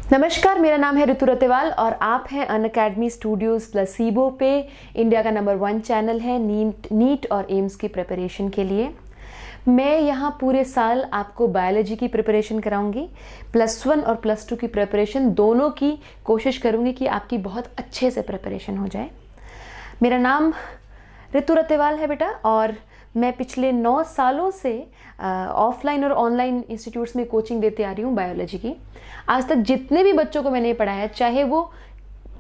नमस्कार, मेरा नाम है ऋतु रतेवाल और आप हैं अनअकैडमी स्टूडियोज़ प्लसीबो पे। इंडिया का नंबर 1 चैनल है नीट और एम्स की प्रिपरेशन के लिए। मैं यहाँ पूरे साल आपको बायोलॉजी की प्रिपरेशन कराऊंगी, +1 और +2 की प्रिपरेशन दोनों की कोशिश करूँगी कि आपकी बहुत अच्छे से प्रिपरेशन हो जाए। मेरा नाम ऋतु रतेवाल है बेटा, और मैं पिछले 9 सालों से ऑफलाइन और ऑनलाइन इंस्टीट्यूट्स में कोचिंग देते आ रही हूँ बायोलॉजी की। आज तक जितने भी बच्चों को मैंने पढ़ाया, चाहे वो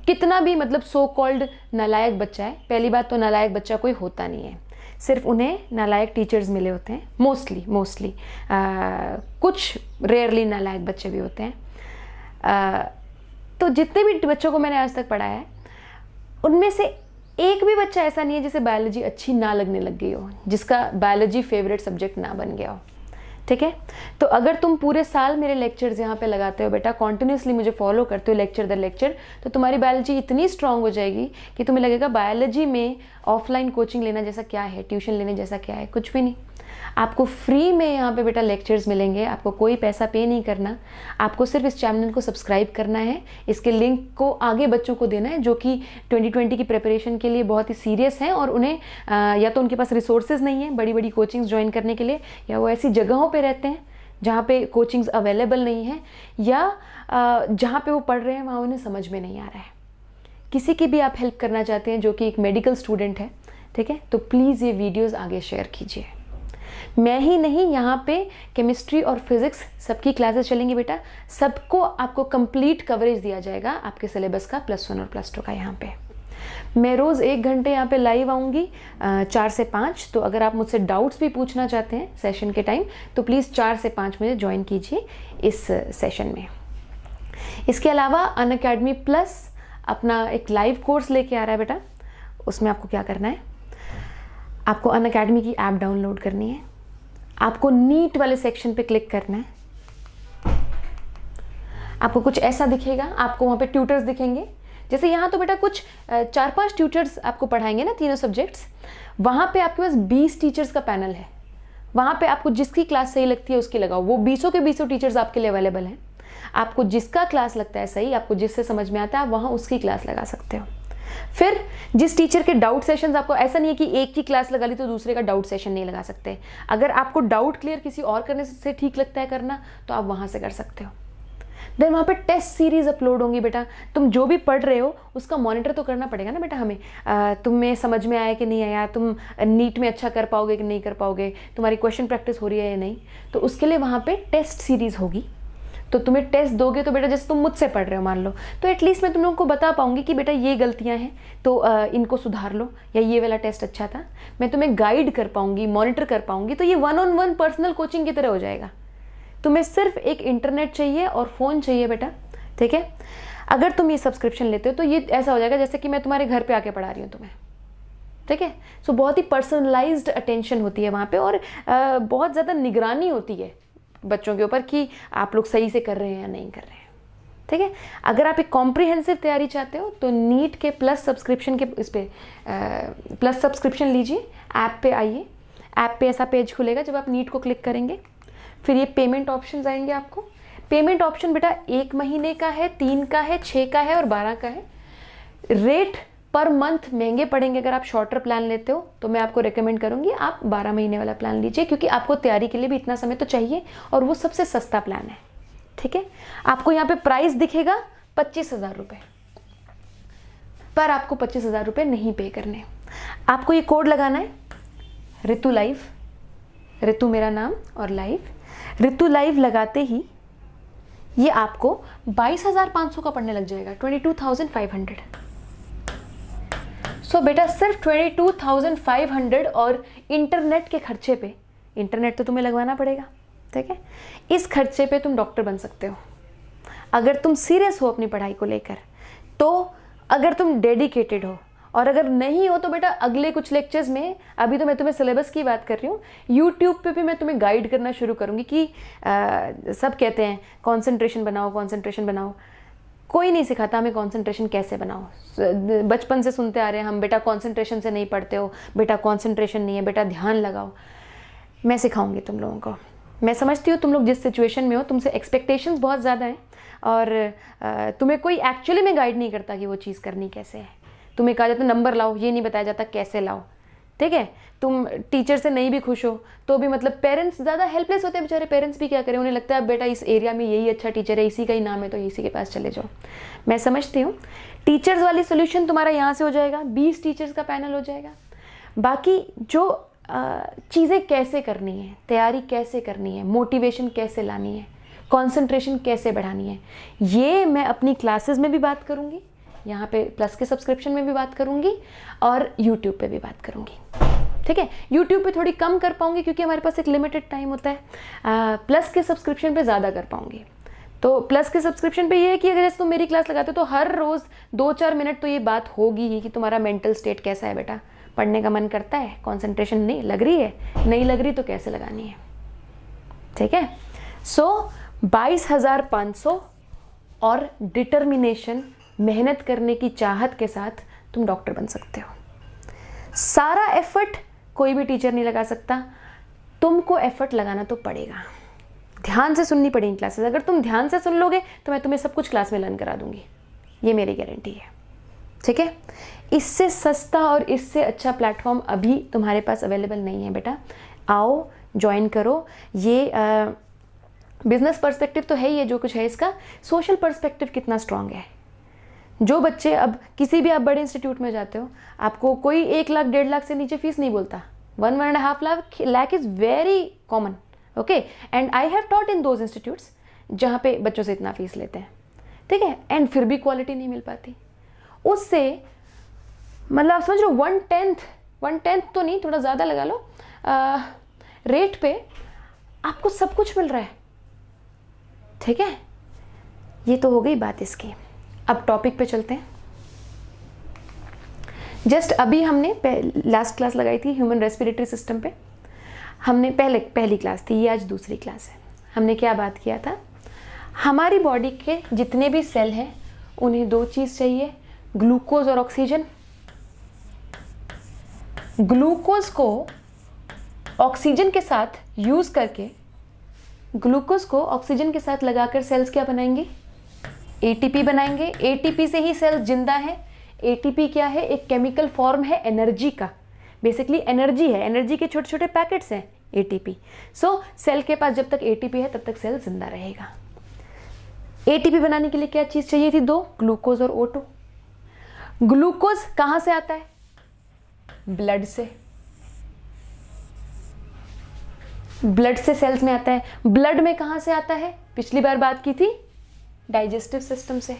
कितना भी सो कॉल्ड नालायक बच्चा है। पहली बात तो नालायक बच्चा कोई होता नहीं है, सिर्फ उन्हें नालायक टीचर्स मिले होते हैं। मोस्टली कुछ रेयरली नालायक बच्चे भी होते हैं। तो जितने भी बच्चों को मैंने आज तक पढ़ाया है, उनमें से एक भी बच्चा ऐसा नहीं है जिसे बायोलॉजी अच्छी ना लगने लग गई हो, जिसका बायोलॉजी फेवरेट सब्जेक्ट ना बन गया हो। ठीक है, तो अगर तुम पूरे साल मेरे लेक्चर्स यहाँ पे लगाते हो बेटा, कॉन्टिन्यूसली मुझे फॉलो करते हो लेक्चर दर लेक्चर, तो तुम्हारी बायोलॉजी इतनी स्ट्रांग हो जाएगी कि तुम्हें लगेगा बायोलॉजी में ऑफलाइन कोचिंग लेना जैसा क्या है, ट्यूशन लेने जैसा क्या है, कुछ भी नहीं। आपको फ्री में यहाँ पे बेटा लेक्चर्स मिलेंगे, आपको कोई पैसा पे नहीं करना। आपको सिर्फ इस चैनल को सब्सक्राइब करना है, इसके लिंक को आगे बच्चों को देना है जो कि 2020 की प्रिपरेशन के लिए बहुत ही सीरियस हैं और उन्हें या तो उनके पास रिसोर्सेज नहीं है बड़ी बड़ी कोचिंग्स ज्वाइन करने के लिए, या वो ऐसी जगहों पे रहते हैं जहाँ पे कोचिंग्स अवेलेबल नहीं है, या जहाँ पे वो पढ़ रहे हैं वहाँ उन्हें समझ में नहीं आ रहा है। किसी की भी आप हेल्प करना चाहते हैं जो कि एक मेडिकल स्टूडेंट है, ठीक है, तो प्लीज़ ये वीडियोज़ आगे शेयर कीजिए। मैं ही नहीं, यहाँ पे केमिस्ट्री और फिजिक्स सबकी क्लासेस चलेंगी बेटा। सबको आपको कंप्लीट कवरेज दिया जाएगा आपके सिलेबस का, +1 और +2 का। यहाँ पे मैं रोज़ 1 घंटे यहाँ पे लाइव आऊँगी 4 से 5। तो अगर आप मुझसे डाउट्स भी पूछना चाहते हैं सेशन के टाइम, तो प्लीज़ 4 से 5 मुझे ज्वाइन कीजिए इस सेशन में। इसके अलावा अनअकैडमी प्लस अपना एक लाइव कोर्स लेके आ रहा है बेटा। उसमें आपको क्या करना है, आपको अनअकैडमी की ऐप डाउनलोड करनी है, आपको नीट वाले सेक्शन पे क्लिक करना है। आपको कुछ ऐसा दिखेगा, आपको वहाँ पे ट्यूटर्स दिखेंगे। जैसे यहाँ तो बेटा कुछ 4-5 ट्यूटर्स आपको पढ़ाएंगे ना, तीनों सब्जेक्ट्स। वहाँ पे आपके पास 20 टीचर्स का पैनल है। वहाँ पे आपको जिसकी क्लास सही लगती है उसकी लगाओ। वो 20 के 20 टीचर्स आपके लिए अवेलेबल हैं। आपको जिसका क्लास लगता है सही, आपको जिससे समझ में आता है, वहाँ उसकी क्लास लगा सकते हो। फिर जिस टीचर के डाउट सेशंस, आपको ऐसा नहीं है कि एक की क्लास लगा ली तो दूसरे का डाउट सेशन नहीं लगा सकते। अगर आपको डाउट क्लियर किसी और करने से ठीक लगता है करना, तो आप वहाँ से कर सकते हो। देन वहाँ पे टेस्ट सीरीज अपलोड होंगी बेटा। तुम जो भी पढ़ रहे हो उसका मॉनिटर तो करना पड़ेगा ना बेटा हमें। तुम्हें समझ में आया कि नहीं आया, तुम नीट में अच्छा कर पाओगे कि नहीं कर पाओगे, तुम्हारी क्वेश्चन प्रैक्टिस हो रही है या नहीं, तो उसके लिए वहाँ पे टेस्ट सीरीज होगी। तो तुम्हें टेस्ट दोगे तो बेटा, जैसे तुम मुझसे पढ़ रहे हो मान लो, तो एटलीस्ट मैं तुम लोगों को बता पाऊंगी कि बेटा ये गलतियां हैं तो इनको सुधार लो, या ये वाला टेस्ट अच्छा था। मैं तुम्हें गाइड कर पाऊंगी, मॉनिटर कर पाऊंगी। तो ये 1-on-1 पर्सनल कोचिंग की तरह हो जाएगा। तुम्हें सिर्फ एक इंटरनेट चाहिए और फ़ोन चाहिए बेटा, ठीक है। अगर तुम ये सब्सक्रिप्शन लेते हो तो ये ऐसा हो जाएगा जैसे कि मैं तुम्हारे घर पर आके पढ़ा रही हूँ तुम्हें, ठीक है। सो बहुत ही पर्सनलाइज्ड अटेंशन होती है वहाँ पर, और बहुत ज़्यादा निगरानी होती है बच्चों के ऊपर कि आप लोग सही से कर रहे हैं या नहीं कर रहे हैं, ठीक है। अगर आप एक कॉम्प्रिहेंसिव तैयारी चाहते हो तो नीट के प्लस सब्सक्रिप्शन के इस पे प्लस सब्सक्रिप्शन लीजिए। ऐप पे आइए, ऐप पे ऐसा पेज खुलेगा। जब आप नीट को क्लिक करेंगे, फिर ये पेमेंट ऑप्शंस आएंगे। आपको पेमेंट ऑप्शन बेटा 1 महीने का है, 3 का है, 6 का है और 12 का है। रेट पर मंथ महंगे पड़ेंगे। अगर आप शॉर्टर प्लान लेते हो तो मैं आपको रेकमेंड करूंगी आप 12 महीने वाला प्लान लीजिए, क्योंकि आपको तैयारी के लिए भी इतना समय तो चाहिए और वो सबसे सस्ता प्लान है, ठीक है। आपको यहाँ पे प्राइस दिखेगा 25,000 रुपये, पर आपको 25,000 रुपये नहीं पे करने। आपको ये कोड लगाना है, ऋतु लाइव, ऋतु मेरा नाम और लाइव। ऋतु लाइव लगाते ही ये आपको 22,500 का पड़ने लग जाएगा, 22,500। सो बेटा सिर्फ 22,500 और इंटरनेट के खर्चे पे, इंटरनेट तो तुम्हें लगवाना पड़ेगा, ठीक है, इस खर्चे पे तुम डॉक्टर बन सकते हो अगर तुम सीरियस हो अपनी पढ़ाई को लेकर। तो अगर तुम डेडिकेटेड हो, और अगर नहीं हो तो बेटा अगले कुछ लेक्चर्स में, अभी तो मैं तुम्हें सिलेबस की बात कर रही हूँ, यूट्यूब पे भी मैं तुम्हें गाइड करना शुरू करूँगी कि सब कहते हैं कॉन्सेंट्रेशन बनाओ, कॉन्सेंट्रेशन बनाओ। कोई नहीं सिखाता हमें कंसंट्रेशन कैसे बनाओ। बचपन से सुनते आ रहे हैं हम, बेटा कंसंट्रेशन से नहीं पढ़ते हो, बेटा कंसंट्रेशन नहीं है, बेटा ध्यान लगाओ। मैं सिखाऊंगी तुम लोगों को, मैं समझती हूँ तुम लोग जिस सिचुएशन में हो, तुमसे एक्सपेक्टेशंस बहुत ज़्यादा हैं और तुम्हें कोई एक्चुअली में गाइड नहीं करता कि वो चीज़ करनी कैसे है। तुम्हें कहा जाता नंबर लाओ, ये नहीं बताया जाता कैसे लाओ, ठीक है। तुम टीचर से नहीं भी खुश हो तो भी मतलब पेरेंट्स ज़्यादा हेल्पलेस होते हैं बेचारे। पेरेंट्स भी क्या करें, उन्हें लगता है बेटा इस एरिया में यही अच्छा टीचर है, इसी का ही नाम है तो इसी के पास चले जाओ। मैं समझती हूँ टीचर्स वाली सोल्यूशन तुम्हारा यहाँ से हो जाएगा, 20 टीचर्स का पैनल हो जाएगा। बाकी जो चीज़ें कैसे करनी है, तैयारी कैसे करनी है, मोटिवेशन कैसे लानी है, कंसंट्रेशन कैसे बढ़ानी है, ये मैं अपनी क्लासेस में भी बात करूँगी, यहाँ पे प्लस के सब्सक्रिप्शन में भी बात करूँगी और यूट्यूब पे भी बात करूँगी, ठीक है। यूट्यूब पे थोड़ी कम कर पाऊँगी क्योंकि हमारे पास एक लिमिटेड टाइम होता है। प्लस के सब्सक्रिप्शन पे ज़्यादा कर पाऊँगी। तो प्लस के सब्सक्रिप्शन पे ये है कि अगर जैसे तुम मेरी क्लास लगाते हो तो हर रोज़ 2-4 मिनट तो ये बात होगी ही कि तुम्हारा मेंटल स्टेट कैसा है बेटा, पढ़ने का मन करता है, कंसंट्रेशन नहीं लग रही है, नहीं लग रही तो कैसे लगानी है, ठीक है। सो 22,500 और डिटर्मिनेशन, मेहनत करने की चाहत के साथ तुम डॉक्टर बन सकते हो। सारा एफर्ट कोई भी टीचर नहीं लगा सकता, तुमको एफर्ट लगाना तो पड़ेगा। ध्यान से सुननी पड़ेगी क्लासेस। अगर तुम ध्यान से सुन लोगे तो मैं तुम्हें सब कुछ क्लास में लर्न करा दूंगी, ये मेरी गारंटी है, ठीक है। इससे सस्ता और इससे अच्छा प्लेटफॉर्म अभी तुम्हारे पास अवेलेबल नहीं है बेटा। आओ ज्वाइन करो। ये बिजनेस पर्सपेक्टिव तो है ही है जो कुछ है, इसका सोशल पर्सपेक्टिव कितना स्ट्रांग है। जो बच्चे अब किसी भी आप बड़े इंस्टीट्यूट में जाते हो, आपको कोई 1 लाख 1.5 लाख से नीचे फीस नहीं बोलता। 1-1.5 lakh is very common, okay. And I have taught in those institutes जहाँ पे बच्चों से इतना फीस लेते हैं, ठीक है। एंड फिर भी क्वालिटी नहीं मिल पाती। उससे मतलब आप समझ लो 1/10 तो नहीं, थोड़ा ज़्यादा लगा लो, रेट पे आपको सब कुछ मिल रहा है, ठीक है। ये तो हो गई बात इसकी। अब टॉपिक पे चलते हैं। जस्ट अभी हमने लास्ट क्लास लगाई थी ह्यूमन रेस्पिरेटरी सिस्टम पे। हमने पहली क्लास थी, ये आज दूसरी क्लास है। हमने क्या बात किया था, हमारी बॉडी के जितने भी सेल हैं उन्हें 2 चीज़ चाहिए, ग्लूकोज और ऑक्सीजन। ग्लूकोज को ऑक्सीजन के साथ यूज़ करके, ग्लूकोज को ऑक्सीजन के साथ लगाकर सेल्स क्या बनाएंगे, एटीपी बनाएंगे। एटीपी से ही सेल जिंदा है। एटीपी क्या है, एक केमिकल फॉर्म है एनर्जी का, बेसिकली एनर्जी है, एनर्जी के छोटे छोटे पैकेट्स हैं एटीपी। सो सेल के पास जब तक एटीपी है तब तक सेल जिंदा रहेगा। एटीपी बनाने के लिए क्या चीज़ चाहिए थी, 2, ग्लूकोज और O2। ग्लूकोज कहाँ से आता है, ब्लड से। ब्लड से सेल्स में आता है। ब्लड में कहाँ से आता है, पिछली बार बात की थी, डाइजेस्टिव सिस्टम से।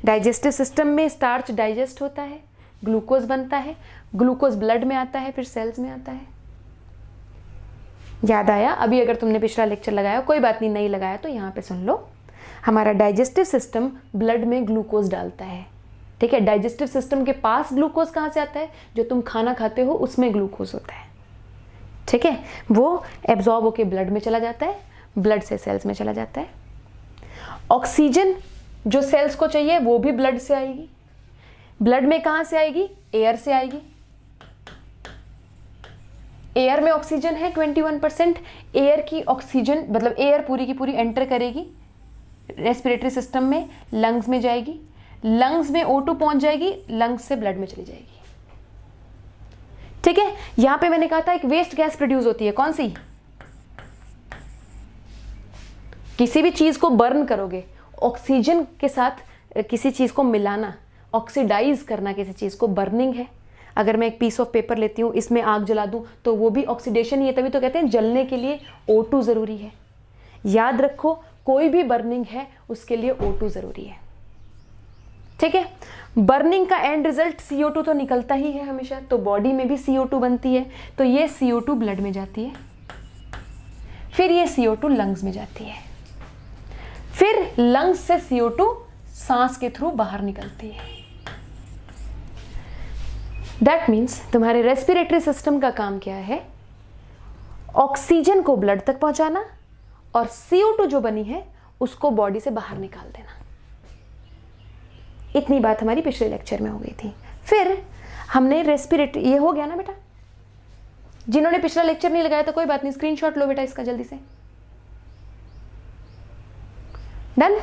डाइजेस्टिव सिस्टम में स्टार्च डाइजेस्ट होता है, ग्लूकोज बनता है, ग्लूकोज ब्लड में आता है, फिर सेल्स में आता है। याद आया? अभी अगर तुमने पिछला लेक्चर लगाया, कोई बात नहीं लगाया तो यहाँ पे सुन लो। हमारा डाइजेस्टिव सिस्टम ब्लड में ग्लूकोज डालता है, ठीक है। डाइजेस्टिव सिस्टम के पास ग्लूकोज कहाँ से आता है, जो तुम खाना खाते हो उसमें ग्लूकोज होता है, ठीक है। वो एब्जॉर्ब होके ब्लड में चला जाता है, ब्लड से सेल्स में चला जाता है। ऑक्सीजन जो सेल्स को चाहिए वो भी ब्लड से आएगी। ब्लड में कहाँ से आएगी, एयर से आएगी। एयर में ऑक्सीजन है 21%। एयर की ऑक्सीजन मतलब एयर पूरी की पूरी एंटर करेगी रेस्पिरेटरी सिस्टम में, लंग्स में जाएगी, लंग्स में O2 पहुंच जाएगी, लंग्स से ब्लड में चली जाएगी, ठीक है। यहां पे मैंने कहा था एक वेस्ट गैस प्रोड्यूस होती है, कौन सी, किसी भी चीज को बर्न करोगे, ऑक्सीजन के साथ किसी चीज को मिलाना, ऑक्सीडाइज करना किसी चीज को, बर्निंग है। अगर मैं एक पीस ऑफ पेपर लेती हूँ, इसमें आग जला दूं तो वो भी ऑक्सीडेशन ही है, तभी तो कहते हैं जलने के लिए O2 जरूरी है। याद रखो, कोई भी बर्निंग है उसके लिए O2 जरूरी है, ठीक है। बर्निंग का एंड रिजल्ट CO2 तो निकलता ही है हमेशा, तो बॉडी में भी CO2 बनती है, तो ये CO2 ब्लड में जाती है, फिर ये CO2 लंग्स में जाती है, फिर लंग्स से CO2 सांस के थ्रू बाहर निकलती है। दैट मीन्स तुम्हारे रेस्पिरेटरी सिस्टम का काम क्या है, ऑक्सीजन को ब्लड तक पहुंचाना और CO2 जो बनी है उसको बॉडी से बाहर निकाल देना। इतनी बात हमारी पिछले लेक्चर में हो गई थी। फिर हमने रेस्पिरेटरी, ये हो गया ना बेटा। जिन्होंने पिछला लेक्चर नहीं लगाया तो कोई बात नहीं, स्क्रीनशॉट लो बेटा इसका जल्दी से, डन।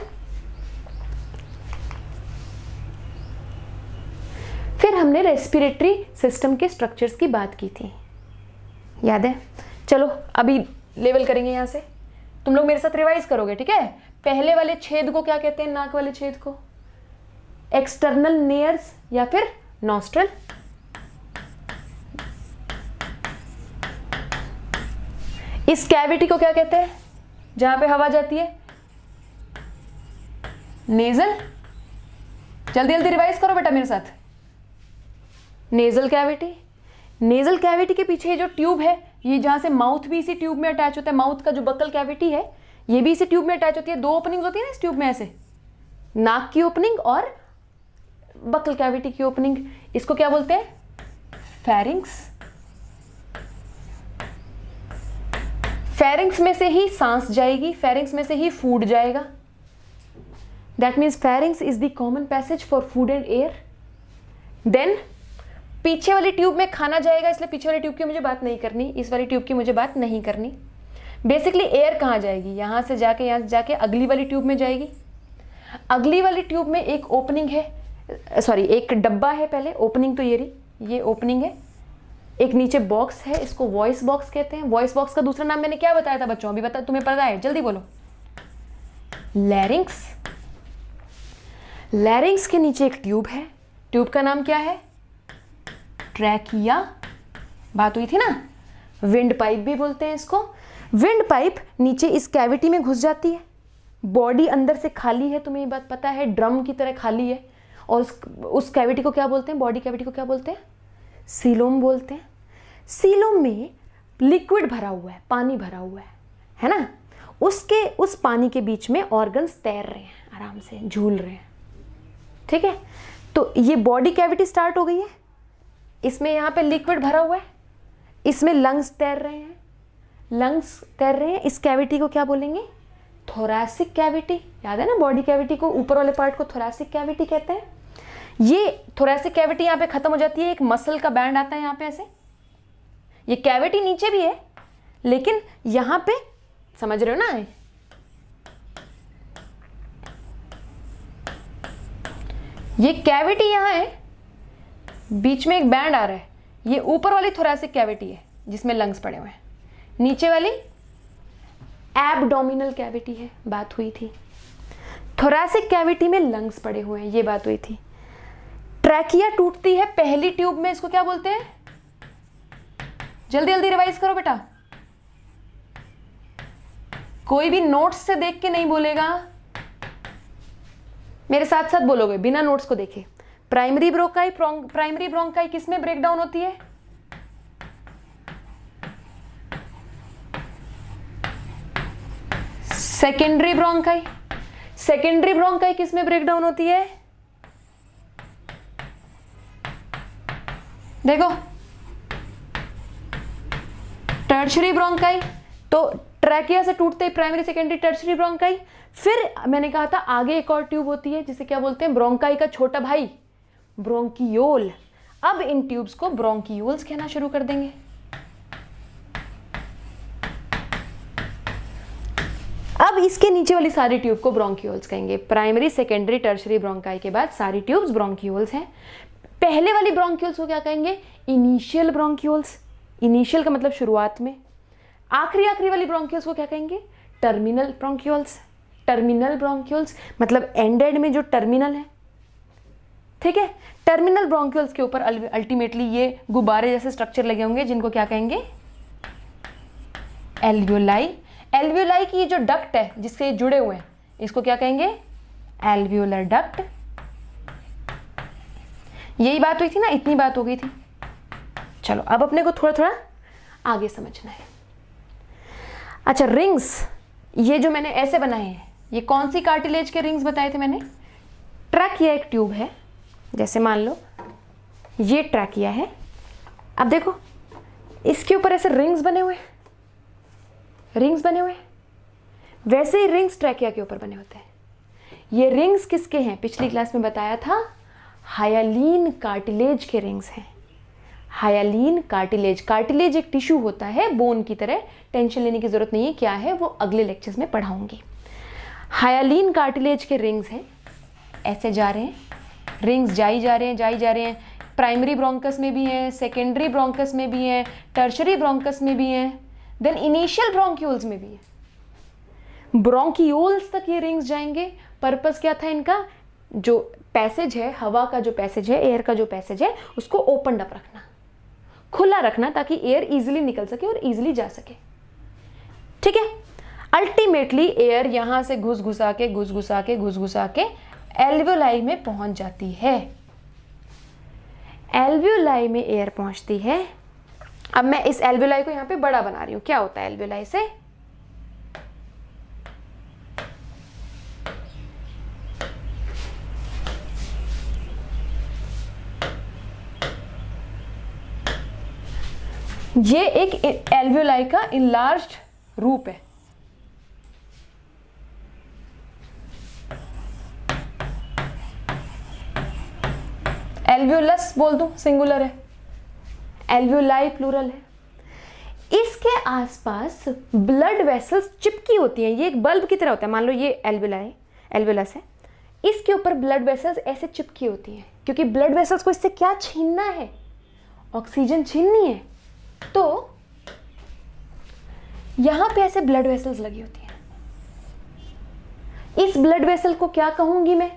फिर हमने रेस्पिरेटरी सिस्टम के स्ट्रक्चर्स की बात की थी, याद है? चलो अभी लेवल करेंगे यहाँ से, तुम लोग मेरे साथ रिवाइज करोगे, ठीक है? पहले वाले छेद को क्या कहते हैं? नाक वाले छेद को एक्सटर्नल नेयर्स या फिर नॉस्ट्रल। इस कैविटी को क्या कहते हैं जहां पे हवा जाती है? नेजल। जल्दी जल्दी रिवाइज करो बेटा मेरे साथ। Nasal cavity. नेजल कैविटी के पीछे जो ट्यूब है, ये जहां से माउथ भी इसी ट्यूब में अटैच होता है, माउथ का जो बकल कैविटी है ये भी इसी ट्यूब में अटैच होती है। दो ओपनिंग्स होती है ना इस ट्यूब में, ऐसे नाक की ओपनिंग और बकल कैविटी की ओपनिंग। इसको क्या बोलते हैं? फेरिंग्स। फेरिंग्स में से ही सांस जाएगी, फेरिंग्स में से ही फूड जाएगा। That means pharynx is the common passage for food and air. Then पीछे वाली ट्यूब में खाना जाएगा, इसलिए पीछे वाली ट्यूब की मुझे बात नहीं करनी, इस वाली ट्यूब की मुझे बात नहीं करनी। बेसिकली एयर कहाँ जाएगी? यहाँ से जाके अगली वाली ट्यूब में जाएगी। अगली वाली ट्यूब में एक ओपनिंग है, सॉरी एक डब्बा है। पहले ओपनिंग तो ये रही, ये ओपनिंग है। एक नीचे बॉक्स है, इसको वॉइस बॉक्स कहते हैं। वॉइस बॉक्स का दूसरा नाम मैंने क्या बताया था बच्चों? अभी बता, तुम्हें पता है? जल्दी बोलो। लैरिंक्स। लैरिंक्स के नीचे एक ट्यूब है, ट्यूब का नाम क्या है? ट्रैकिया। बात हुई थी ना? विंड पाइप भी बोलते हैं इसको। विंड पाइप नीचे इस कैविटी में घुस जाती है। बॉडी अंदर से खाली है, तुम्हें ये बात पता है, ड्रम की तरह खाली है। और उस कैविटी को क्या बोलते हैं? बॉडी कैविटी को क्या बोलते हैं? सीलोम बोलते हैं। सीलोम में लिक्विड भरा हुआ है, पानी भरा हुआ है ना? उस पानी के बीच में ऑर्गन्स तैर रहे हैं, आराम से झूल रहे हैं, ठीक है? तो ये बॉडी कैविटी स्टार्ट हो गई है, इसमें यहाँ पे लिक्विड भरा हुआ है, इसमें लंग्स तैर रहे हैं, लंग्स तैर रहे हैं। इस कैविटी को क्या बोलेंगे? Thoracic cavity. याद है ना? बॉडी कैविटी को, ऊपर वाले पार्ट को थोरैसिक कैविटी कहते हैं। ये थोरैसिक कैविटी यहाँ पे खत्म हो जाती है, एक मसल का बैंड आता है यहाँ पे ऐसे। ये कैविटी नीचे भी है, लेकिन यहाँ पे समझ रहे हो ना? ये कैविटी यहाँ है, बीच में एक बैंड आ रहा है, ये ऊपर वाली थोरैसिक कैविटी है जिसमें लंग्स पड़े हुए हैं। नीचे वाली एब्डोमिनल कैविटी है, बात हुई थी। थोरैसिक कैविटी में लंग्स पड़े हुए हैं, ये बात हुई थी। ट्रैकिया टूटती है पहली ट्यूब में, इसको क्या बोलते हैं? जल्दी जल्दी रिवाइज करो बेटा, कोई भी नोट्स से देख के नहीं बोलेगा, मेरे साथ साथ बोलोगे बिना नोट्स को देखे। प्राइमरी ब्रोंकाई, प्राइमरी ब्रोंकाई किस में ब्रेक डाउन होती है? Secondary bronchi. सेकेंडरी ब्रोंकाई किस में ब्रेक डाउन होती है? देखो, टर्शरी ब्रोंकाई। तो ट्रैकिया से टूटते ही प्राइमरी, सेकेंडरी, टर्शरी ब्रोंकाई। फिर मैंने कहा था आगे एक और ट्यूब होती है जिसे क्या बोलते हैं? ब्रोंकाई का छोटा भाई, ब्रोंकियोल। अब इन ट्यूब्स को ब्रोंकियोल्स कहना शुरू कर देंगे। अब इसके नीचे वाली सारी ट्यूब को ब्रोंकियोल्स कहेंगे। प्राइमरी, सेकेंडरी, टर्शरी ब्रोंकाई के बाद सारी ट्यूब्स ब्रोंकियोल्स हैं। पहले वाली ब्रोंकियोल्स को क्या कहेंगे? Initial bronchioles. इनिशियल का मतलब शुरुआत में। आखिरी वाली ब्रोंकियोल्स को क्या कहेंगे? Terminal bronchioles. टर्मिनल ब्रोंकियोल्स मतलब एंडेड में जो टर्मिनल है, ठीक है? टर्मिनल ब्रोंकियोल्स के ऊपर अल्टीमेटली ये गुब्बारे जैसे स्ट्रक्चर लगे होंगे जिनको क्या कहेंगे? एल्वियोलाई। एल्वियोलाई की ये जो डक्ट है जिससे ये जुड़े हुए हैं, इसको क्या कहेंगे? Alveolar duct. यही बात हुई थी ना, इतनी बात हो गई थी। चलो अब अपने को थोड़ा थोड़ा आगे समझना है। अच्छा, रिंग्स, ये जो मैंने ऐसे बनाए हैं, ये कौन सी कार्टिलेज के रिंग्स बताए थे मैंने? ट्रैकिया एक ट्यूब है, जैसे मान लो ये ट्रैकिया है। अब देखो इसके ऊपर ऐसे रिंग्स बने हुए हैं, रिंग्स बने हुए हैं। वैसे ही रिंग्स ट्रैकिया के ऊपर बने होते हैं। ये रिंग्स किसके हैं? पिछली क्लास में बताया था, हायालीन कार्टिलेज के रिंग्स हैं। हायालीन कार्टिलेज। कार्टिलेज एक टिश्यू होता है बोन की तरह, टेंशन लेने की जरूरत नहीं है क्या है, वो अगले लेक्चर्स में पढ़ाऊंगी। हायालिन कार्टिलेज के रिंग्स हैं, ऐसे जा रहे हैं, रिंग्स जाई जा रहे हैं। प्राइमरी ब्रोंकस में भी हैं, सेकेंडरी ब्रोंकस में भी हैं, टर्शरी ब्रोंकस में भी हैं, देन इनिशियल ब्रोंक्यूल्स में भी है। ब्रोंक्यूल्स तक ये रिंग्स जाएंगे। पर्पस क्या था इनका? जो पैसेज है, हवा का जो पैसेज है, एयर का जो पैसेज है, उसको ओपन अप रखना, खुला रखना, ताकि एयर इजीली निकल सके और इजीली जा सके। ठीक है। अल्टीमेटली एयर यहां से घुस घुसा के एल्वियोलाई में पहुंच जाती है। एल्वियोलाई में एयर पहुंचती है। अब मैं इस एल्वियोलाई को यहां पे बड़ा बना रही हूं। क्या होता है एल्वियोलाई से? ये एक एल्वियोलाई का इनलार्ज्ड रूप है। एल्वियोलस बोल दूं, सिंगुलर है, एल्वियोलाई प्लूरल है। इसके आसपास ब्लड वेसल्स चिपकी होती हैं। ये एक बल्ब की तरह होता है। मान लो ये एल्वियोलस है, इसके ऊपर ब्लड वेसल्स ऐसे चिपकी होती हैं, क्योंकि ब्लड वेसल्स को इससे क्या छीनना है? ऑक्सीजन छीननी है। तो यहां पे ऐसे ब्लड वेसल्स लगी होती हैं। इस ब्लड वेसल को क्या कहूंगी मैं?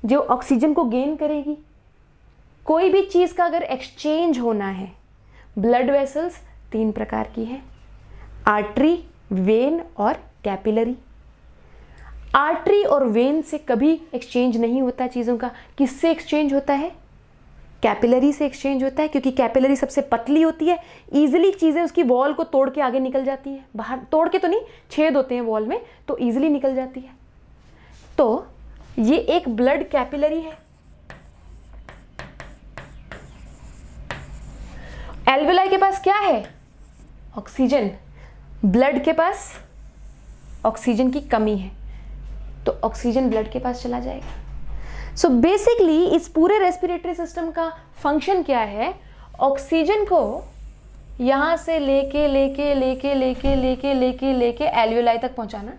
जो ऑक्सीजन को गेन करेगी। कोई भी चीज का अगर एक्सचेंज होना है, ब्लड वेसल्स 3 प्रकार की हैं, आर्टरी, वेन और कैपिलरी। आर्टरी और वेन से कभी एक्सचेंज नहीं होता चीजों का। किससे एक्सचेंज होता है? कैपिलरी से एक्सचेंज होता है, क्योंकि कैपिलरी सबसे पतली होती है, इजीली चीजें उसकी वॉल को तोड़ के आगे निकल जाती है। बाहर तोड़ के तो नहीं, छेद होते हैं वॉल में, तो इजीली निकल जाती है। तो ये एक ब्लड कैपिलरी है। एल्वियोलाई के पास क्या है? ऑक्सीजन। ब्लड के पास ऑक्सीजन की कमी है, तो ऑक्सीजन ब्लड के पास चला जाएगा। सो बेसिकली इस पूरे रेस्पिरेटरी सिस्टम का फंक्शन क्या है? ऑक्सीजन को यहां से लेके एल्वियोलाई तक पहुंचाना,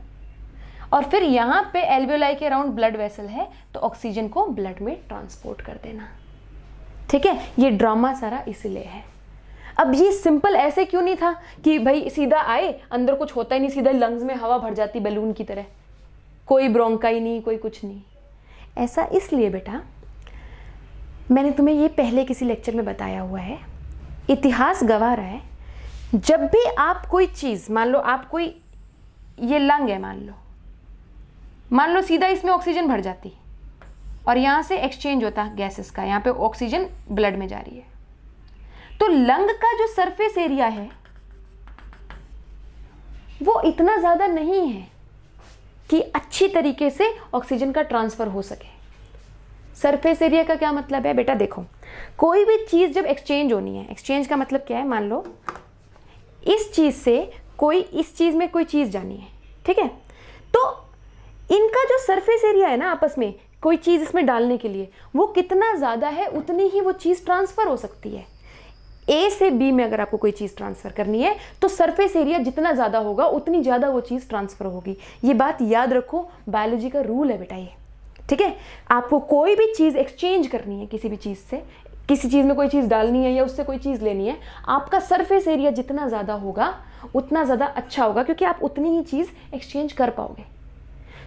और फिर यहां पे एल्वियोलाई के अराउंड ब्लड वेसल है, तो ऑक्सीजन को ब्लड में ट्रांसपोर्ट कर देना। ठीक है। ये ड्रामा सारा इसलिए है। अब ये सिंपल ऐसे क्यों नहीं था कि भाई सीधा आए, अंदर कुछ होता ही नहीं, सीधा लंग्स में हवा भर जाती बैलून की तरह, कोई ब्रोंकाई नहीं, कोई कुछ नहीं। ऐसा इसलिए बेटा, मैंने तुम्हें ये पहले किसी लेक्चर में बताया हुआ है, इतिहास गवाह रहा है, जब भी आप कोई चीज़, मान लो आप कोई, ये लंग है, मान लो सीधा इसमें ऑक्सीजन भर जाती और यहाँ से एक्सचेंज होता गैसेस का, यहाँ पे ऑक्सीजन ब्लड में जा रही है, तो लंग का जो सरफेस एरिया है वो इतना ज़्यादा नहीं है कि अच्छी तरीके से ऑक्सीजन का ट्रांसफ़र हो सके। सरफेस एरिया का क्या मतलब है बेटा? देखो, कोई भी चीज़ जब एक्सचेंज होनी है, एक्सचेंज का मतलब क्या है? मान लो इस चीज़ से कोई, इस चीज़ में कोई चीज़ जानी है, ठीक है, तो इनका जो सरफेस एरिया है ना आपस में, कोई चीज़ इसमें डालने के लिए, वो कितना ज़्यादा है उतनी ही वो चीज़ ट्रांसफ़र हो सकती है। ए से बी में अगर आपको कोई चीज़ ट्रांसफ़र करनी है तो सरफेस एरिया जितना ज़्यादा होगा उतनी ज़्यादा वो चीज़ ट्रांसफ़र होगी। ये बात याद रखो, बायोलॉजी का रूल है बेटा ये। ठीक है। आपको कोई भी चीज़ एक्सचेंज करनी है किसी भी चीज़ से, किसी चीज़ में कोई चीज़ डालनी है या उससे कोई चीज़ लेनी है, आपका सरफेस एरिया जितना ज़्यादा होगा उतना ज़्यादा अच्छा होगा, क्योंकि आप उतनी ही चीज़ एक्सचेंज कर पाओगे।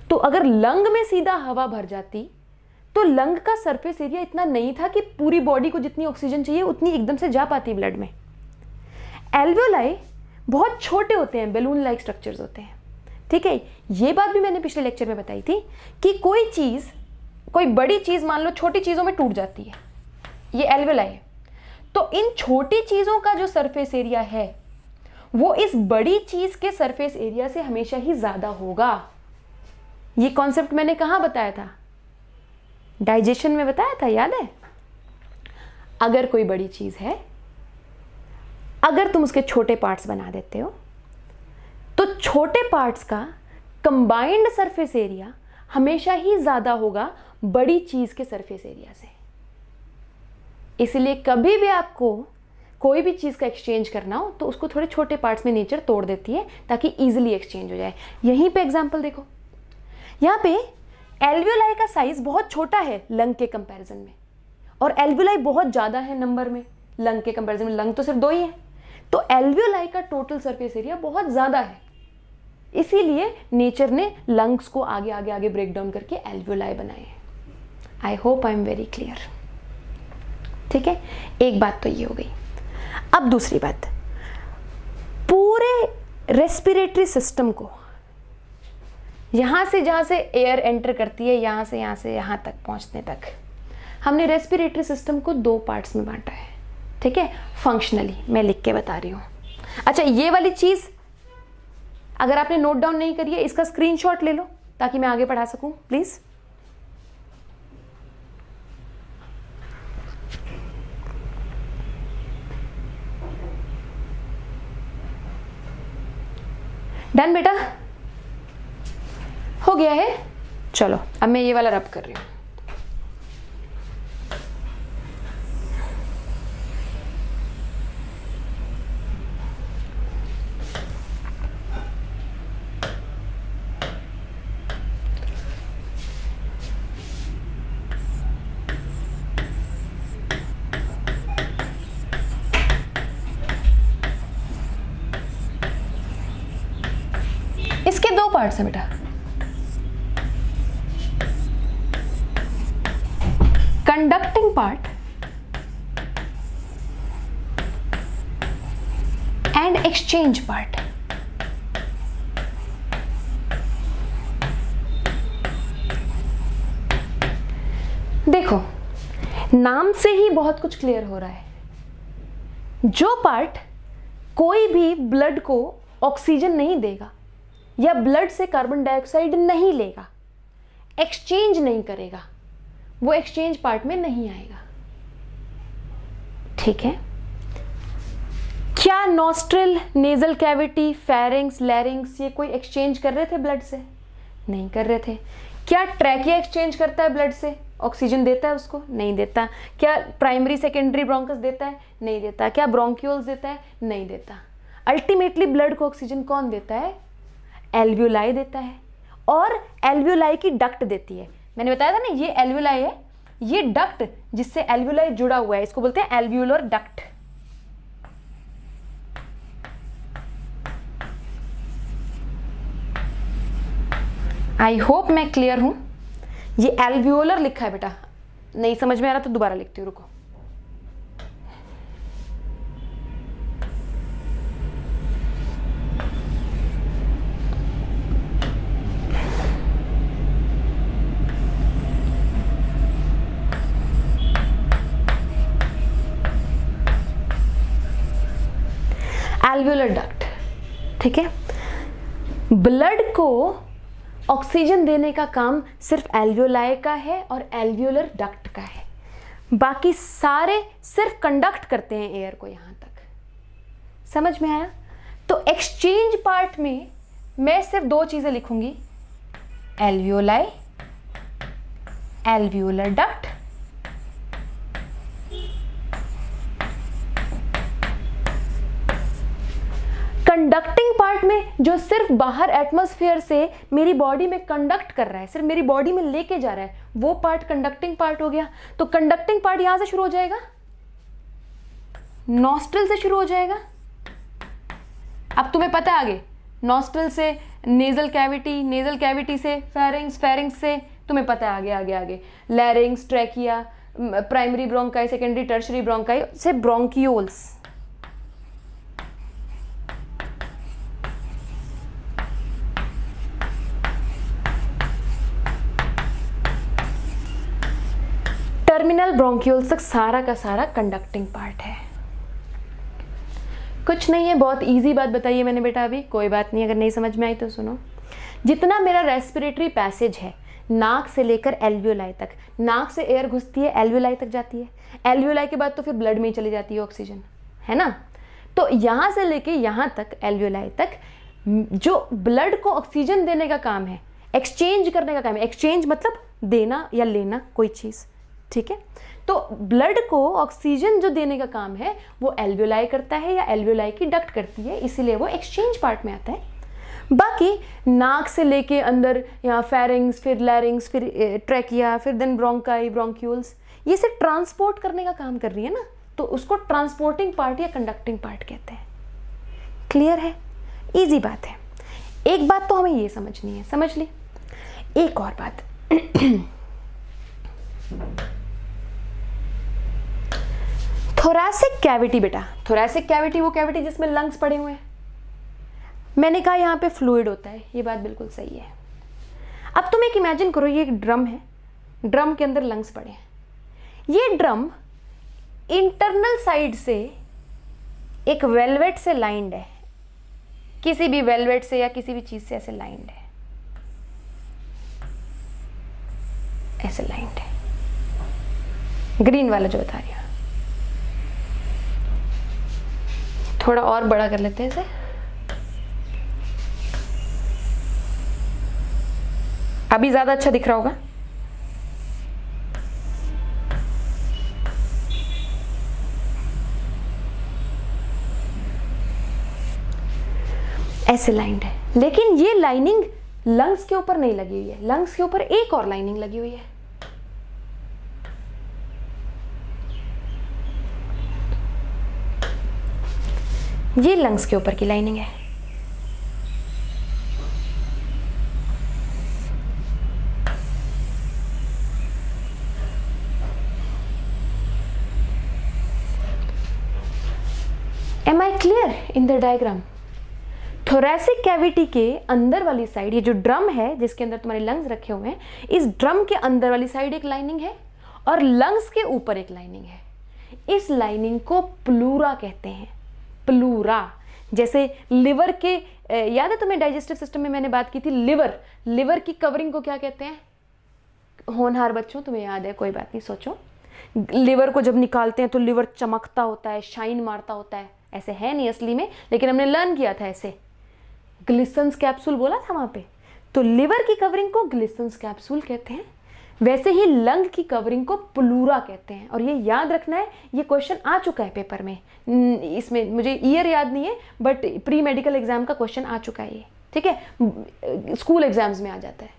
तो अगर लंग में सीधा हवा भर जाती तो लंग का सरफेस एरिया इतना नहीं था कि पूरी बॉडी को जितनी ऑक्सीजन चाहिए उतनी एकदम से जा पाती ब्लड में। एल्वियोलाई बहुत छोटे होते हैं, बैलून लाइक स्ट्रक्चर्स होते हैं। ठीक है। ये बात भी मैंने पिछले लेक्चर में बताई थी कि कोई चीज़, कोई बड़ी चीज़ मान लो छोटी चीज़ों में टूट जाती है, ये एल्वियोलाई है, तो इन छोटी चीज़ों का जो सरफेस एरिया है वो इस बड़ी चीज़ के सरफेस एरिया से हमेशा ही ज़्यादा होगा। ये कॉन्सेप्ट मैंने कहाँ बताया था? डाइजेशन में बताया था, याद है? अगर कोई बड़ी चीज है, अगर तुम उसके छोटे पार्ट्स बना देते हो तो छोटे पार्ट्स का कंबाइंड सरफेस एरिया हमेशा ही ज्यादा होगा बड़ी चीज के सरफेस एरिया से। इसलिए कभी भी आपको कोई भी चीज का एक्सचेंज करना हो तो उसको थोड़े छोटे पार्ट्स में नेचर तोड़ देती है ताकि इजीली एक्सचेंज हो जाए। यहीं पे एग्जांपल देखो, यहाँ पे एल्वियोलाई का साइज बहुत छोटा है लंग के कंपैरिजन में, और एल्वियोलाई बहुत ज़्यादा है नंबर में लंग के कंपैरिजन में। लंग तो सिर्फ 2 ही है, तो एल्वियोलाई का टोटल सरफेस एरिया बहुत ज़्यादा है, इसीलिए नेचर ने लंग्स को आगे आगे आगे ब्रेक डाउन करके एल्वियोलाई बनाए। I hope I am very clear. ठीक है, एक बात तो ये हो गई। अब दूसरी बात, पूरे रेस्पिरेटरी सिस्टम को यहाँ से जहाँ से एयर एंटर करती है, यहाँ से यहाँ तक पहुँचने तक हमने रेस्पिरेटरी सिस्टम को 2 पार्ट्स में बांटा है। ठीक है, फंक्शनली मैं लिख के बता रही हूँ। अच्छा, ये वाली चीज़ अगर आपने नोट डाउन नहीं करी है, इसका स्क्रीनशॉट ले लो ताकि मैं आगे पढ़ा सकूँ प्लीज़। डन बेटा, हो गया है। चलो अब मैं ये वाला रब कर रही हूँ। इसके 2 पार्ट्स हैं बेटा, conducting part and exchange part. देखो, नाम से ही बहुत कुछ क्लियर हो रहा है। जो पार्ट कोई भी ब्लड को ऑक्सीजन नहीं देगा या ब्लड से कार्बन डाइऑक्साइड नहीं लेगा, एक्सचेंज नहीं करेगा, वो एक्सचेंज पार्ट में नहीं आएगा। ठीक है, क्या नॉस्ट्रिल, नेजल कैविटी, फेरिंग्स, लैरिंग्स ये कोई एक्सचेंज कर रहे थे ब्लड से? नहीं कर रहे थे। क्या ट्रैकिया एक्सचेंज करता है ब्लड से? ऑक्सीजन देता है उसको? नहीं देता। क्या प्राइमरी सेकेंडरी ब्रोंकस देता है? नहीं देता। क्या ब्रोंक्यूल्स देता है? नहीं देता। अल्टीमेटली ब्लड को ऑक्सीजन कौन देता है? एल्वियोलाई देता है, और एल्वियोलाई की डक्ट देती है। मैंने बताया था ना, ये एल्वियोलाई है, ये डक्ट जिससे एल्वियोलाई जुड़ा हुआ है इसको बोलते हैं एल्वियोलर डक्ट। आई होप मैं क्लियर हूं। ये एल्वियोलर लिखा है बेटा, नहीं समझ में आ रहा तो दोबारा लिखती हूँ, रुको। Alveolar duct. ठीक है, ब्लड को ऑक्सीजन देने का काम सिर्फ एल्वियोलाई का है और एल्वियोलर डक्ट का है, बाकी सारे सिर्फ कंडक्ट करते हैं एयर को यहां तक। समझ में आया? तो एक्सचेंज पार्ट में मैं सिर्फ 2 चीजें लिखूंगी, alveoli, alveolar duct. Conducting part में जो सिर्फ बाहर एटमॉस्फेयर से मेरी बॉडी में कंडक्ट कर रहा है, सिर्फ मेरी बॉडी में लेके जा रहा है, वो पार्ट कंडक्टिंग पार्ट हो गया। तो कंडक्टिंग पार्ट यहां से शुरू हो जाएगा, नॉस्ट्रिल से शुरू हो जाएगा। अब तुम्हें पता है आगे, नॉस्ट्रिल से नेजल कैविटी, नेजल कैविटी से फेरिंग्स, फेरिंग्स से तुम्हें पता है आगे आगे आगे लैरिंग्स, trachea, primary bronchi, secondary tertiary bronchi से ब्रोंकियोल्स। टर्मिनल ब्रोंक्यूल्स तक सारा का सारा कंडक्टिंग पार्ट है। कुछ नहीं है, बहुत इजी बात बताई है मैंने बेटा अभी, कोई बात नहीं, अगर नहीं समझ में आई तो सुनो। जितना मेरा रेस्पिरेटरी पैसेज है नाक से लेकर एल्वियोलाई तक, नाक से एयर घुसती है, एल्वियोलाई तक जाती है, एल्वियोलाई के बाद तो फिर ब्लड में ही चली जाती है ऑक्सीजन, है ना। तो यहाँ से लेके यहाँ तक एल्वियोलाई तक जो ब्लड को ऑक्सीजन देने का काम है, एक्सचेंज करने का काम है, एक्सचेंज मतलब देना या लेना कोई चीज़, ठीक है। तो ब्लड को ऑक्सीजन जो देने का काम है वो एल्वियोलाई करता है या एल्वियोलाई की डक्ट करती है, इसीलिए वो एक्सचेंज पार्ट में आता है। बाकी नाक से लेके अंदर यहाँ फेरिंग्स, फिर लैरिंग्स, फिर ट्रैकिया, फिर देन ब्रोंकाई, ब्रोंक्यूल्स, ये से ट्रांसपोर्ट करने का काम कर रही है ना, तो उसको ट्रांसपोर्टिंग पार्ट या कंडक्टिंग पार्ट कहते हैं। क्लियर है? इजी बात है। एक बात तो हमें ये समझनी है, समझ ली। एक और बात थोरैसिक कैविटी, बेटा थोरैसिक कैविटी वो कैविटी जिसमें लंग्स पड़े हुए हैं। मैंने कहा यहाँ पे फ्लूइड होता है, ये बात बिल्कुल सही है। अब तुम एक इमेजिन करो, ये एक ड्रम है, ड्रम के अंदर लंग्स पड़े हैं। ये ड्रम इंटरनल साइड से एक वेलवेट से लाइंड है, किसी भी वेलवेट से या किसी भी चीज से ऐसे लाइंड है, ऐसे लाइंड है, ग्रीन वाला जो बता रही हूं। थोड़ा और बड़ा कर लेते हैं इसे। अभी ज्यादा अच्छा दिख रहा होगा। ऐसे लाइंड है, लेकिन ये लाइनिंग लंग्स के ऊपर नहीं लगी हुई है, लंग्स के ऊपर एक और लाइनिंग लगी हुई है। ये लंग्स के ऊपर की लाइनिंग है। Am I clear in the diagram? Thoracic cavity के अंदर वाली साइड, ये जो ड्रम है जिसके अंदर तुम्हारे लंग्स रखे हुए हैं, इस ड्रम के अंदर वाली साइड एक लाइनिंग है और लंग्स के ऊपर एक लाइनिंग है। इस लाइनिंग को प्लूरा कहते हैं। प्लूरा, जैसे लिवर के, याद है तुम्हें डाइजेस्टिव सिस्टम में मैंने बात की थी, लिवर की कवरिंग को क्या कहते हैं? होनहार बच्चों तुम्हें याद है, कोई बात नहीं, सोचो। लिवर को जब निकालते हैं तो लिवर चमकता होता है, शाइन मारता होता है, ऐसे है नहीं असली में, लेकिन हमने लर्न किया था ऐसे। ग्लिसन्स कैप्सूल बोला था वहां पे, तो लिवर की कवरिंग को ग्लिसन्स कैप्सूल कहते हैं। वैसे ही लंग की कवरिंग को प्लूरा कहते हैं। और ये याद रखना है, ये क्वेश्चन आ चुका है पेपर में, इसमें मुझे ईयर याद नहीं है, बट प्री मेडिकल एग्जाम का क्वेश्चन आ चुका है ये, ठीक है, स्कूल एग्जाम्स में आ जाता है,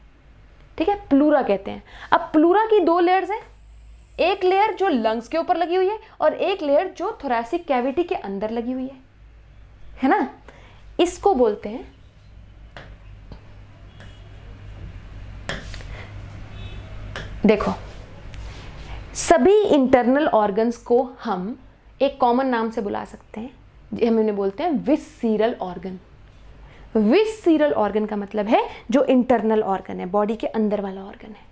ठीक है। प्लूरा कहते हैं। अब प्लूरा की दो लेयर्स हैं, एक लेयर जो लंग्स के ऊपर लगी हुई है और एक लेयर जो थोरैसिक कैविटी के अंदर लगी हुई है ना। इसको बोलते हैं, देखो सभी इंटरनल ऑर्गन्स को हम एक कॉमन नाम से बुला सकते हैं, हम उन्हें बोलते हैं विससीरल ऑर्गन। विससीरल ऑर्गन का मतलब है जो इंटरनल ऑर्गन है, बॉडी के अंदर वाला ऑर्गन है,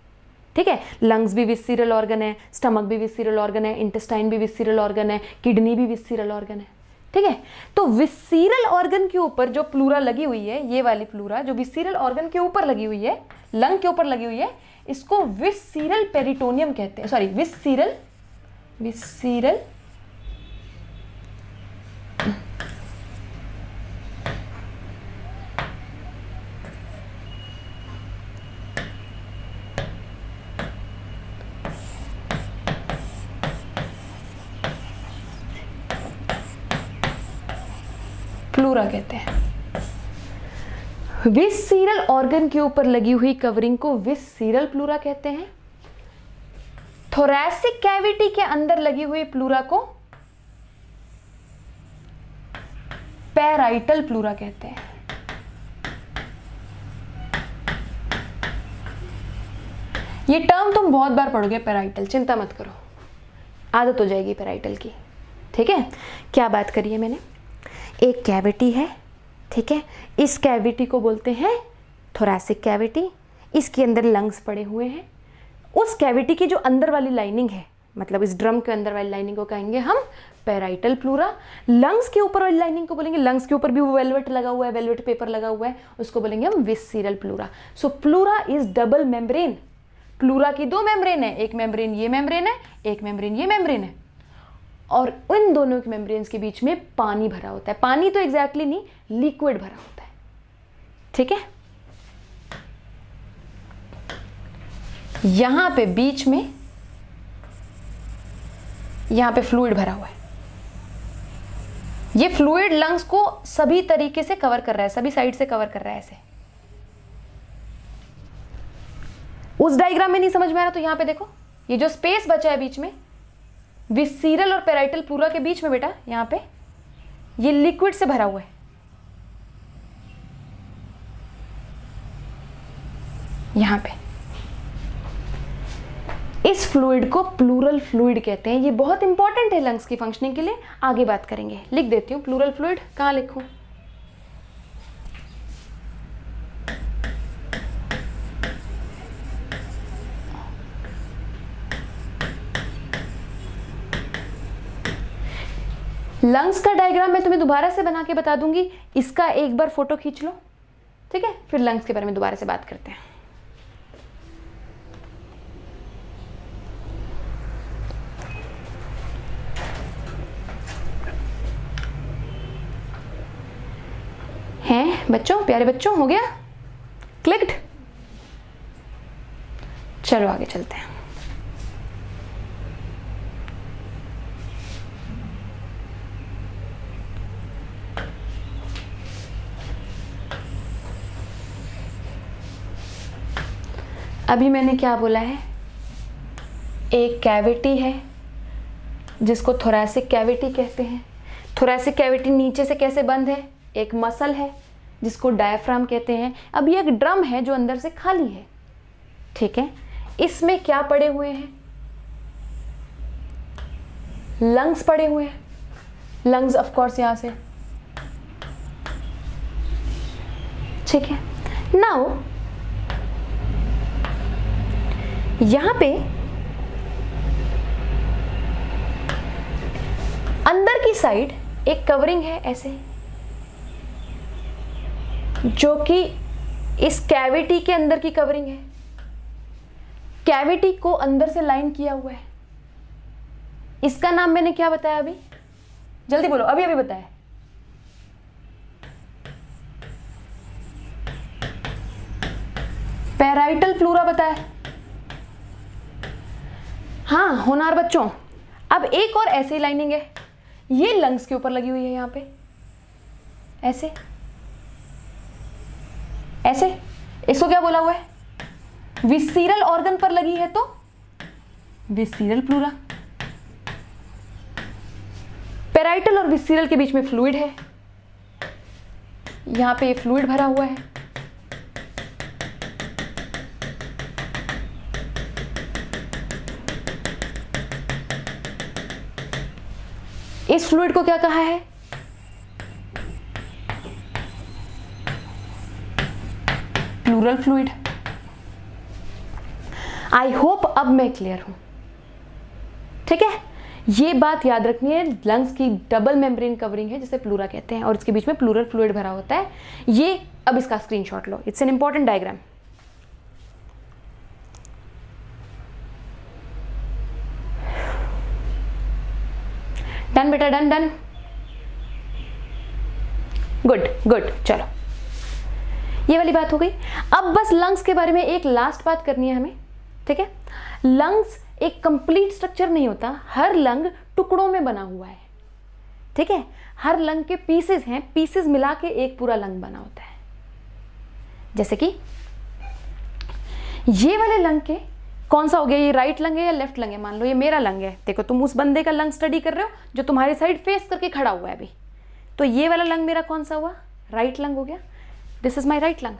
ठीक है। लंग्स भी विससीरल ऑर्गन है, स्टमक भी विससीरल ऑर्गन है, इंटेस्टाइन भी विससीरल ऑर्गन है, किडनी भी विससीरल ऑर्गन है, ठीक है। तो विससीरल ऑर्गन के ऊपर जो प्लूरा लगी हुई है, ये वाली प्लूरा जो विससीरल ऑर्गन के ऊपर लगी हुई है, लंग के ऊपर लगी हुई है, इसको विससीरल पेरिटोनियम कहते हैं, सॉरी विससीरल प्लूरा कहते हैं। विससीरल ऑर्गन के ऊपर लगी हुई कवरिंग को विससीरल प्लूरा कहते हैं। थोरैसिक कैविटी के अंदर लगी हुई प्लूरा को पैराइटल प्लूरा कहते हैं। ये टर्म तुम बहुत बार पढ़ोगे, पैराइटल, चिंता मत करो, आदत हो जाएगी पैराइटल की, ठीक है। क्या बात करी है मैंने? एक कैविटी है, ठीक है, इस कैविटी को बोलते हैं थोरैसिक कैविटी, इसके अंदर लंग्स पड़े हुए हैं। उस कैविटी की जो अंदर वाली लाइनिंग है, मतलब इस ड्रम के अंदर वाली लाइनिंग को कहेंगे हम पैराइटल प्लूरा। लंग्स के ऊपर वाली लाइनिंग को बोलेंगे, लंग्स के ऊपर भी वो वेलवेट लगा हुआ है, वेलवेट पेपर लगा हुआ है, उसको बोलेंगे हम visceral pleura. So pleura is double membrane. Pleura की दो मेम्ब्रेन है, एक मेम्ब्रेन ये मेम्ब्रेन है, एक मेम्ब्रेन ये मेम्ब्रेन है, और इन दोनों के मेम्ब्रेन्स के बीच में पानी भरा होता है। पानी तो एग्जैक्टली नहीं, लिक्विड भरा होता है, ठीक है। यहां पे बीच में, यहां पे फ्लूइड भरा हुआ है, ये फ्लूइड लंग्स को सभी तरीके से कवर कर रहा है, सभी साइड से कवर कर रहा है ऐसे। उस डायग्राम में नहीं समझ में आ रहा तो यहां पे देखो, ये जो स्पेस बचा है बीच में विसीरल और पेराइटल प्लूरा के बीच में बेटा, यहां पे ये लिक्विड से भरा हुआ है। यहां पे इस फ्लूइड को प्लूरल फ्लूइड कहते हैं। ये बहुत इंपॉर्टेंट है लंग्स की फंक्शनिंग के लिए, आगे बात करेंगे। लिख देती हूं प्लूरल फ्लूइड, कहां लिखूं? लंग्स का डायग्राम मैं तुम्हें दोबारा से बना के बता दूंगी, इसका एक बार फोटो खींच लो, ठीक है? फिर लंग्स के बारे में दोबारा से बात करते हैं। हैं बच्चों, प्यारे बच्चों, हो गया क्लिक्ड? चलो आगे चलते हैं। अभी मैंने क्या बोला है? एक कैविटी है जिसको थोरैसिक कैविटी कहते हैं। थोरैसिक कैविटी नीचे से कैसे बंद है? एक मसल है जिसको डायफ्राम कहते हैं। अब ये एक ड्रम है जो अंदर से खाली है, ठीक है? इसमें क्या पड़े हुए हैं? लंग्स पड़े हुए हैं। लंग्स ऑफ कोर्स यहां से, ठीक है? नाउ यहां पे अंदर की साइड एक कवरिंग है ऐसे, जो कि इस कैविटी के अंदर की कवरिंग है। कैविटी को अंदर से लाइन किया हुआ है। इसका नाम मैंने क्या बताया अभी? जल्दी बोलो, अभी अभी बताया। पैराइटल प्लूरा बताया। हाँ होनार बच्चों, अब एक और ऐसे लाइनिंग है, ये लंग्स के ऊपर लगी हुई है, यहां पे ऐसे ऐसे। इसको क्या बोला हुआ है? विसीरल ऑर्गन पर लगी है तो विसीरल प्लूरा। पेराइटल और विसीरल के बीच में फ्लूइड है, यहां पे ये फ्लूइड भरा हुआ है। इस फ्लूइड को क्या कहा है? Pleural fluid. आई होप अब मैं क्लियर हूं, ठीक है? ये बात याद रखनी है, लंग्स की डबल मेम्ब्रेन कवरिंग है जिसे प्लूरा कहते हैं और इसके बीच में प्लूरल फ्लूइड भरा होता है। ये अब इसका screenshot low, it's an important diagram. Done बेटा, डन डन, गुड गुड। चलो ये वाली बात हो गई। अब बस लंग्स के बारे में एक लास्ट बात करनी है हमें, ठीक है? लंग्स एक कंप्लीट स्ट्रक्चर नहीं होता, हर लंग टुकड़ों में बना हुआ है, ठीक है? हर लंग के पीसेस हैं, पीसेस मिला के एक पूरा लंग बना होता है। जैसे कि ये वाले लंग के कौन सा हो गया? ये राइट लंग है या लेफ्ट लंग है? मान लो ये मेरा लंग है, देखो तुम उस बंदे का लंग स्टडी कर रहे हो जो तुम्हारी साइड फेस करके खड़ा हुआ है अभी, तो ये वाला लंग मेरा कौन सा हुआ? राइट लंग हो गया। This is my right lung.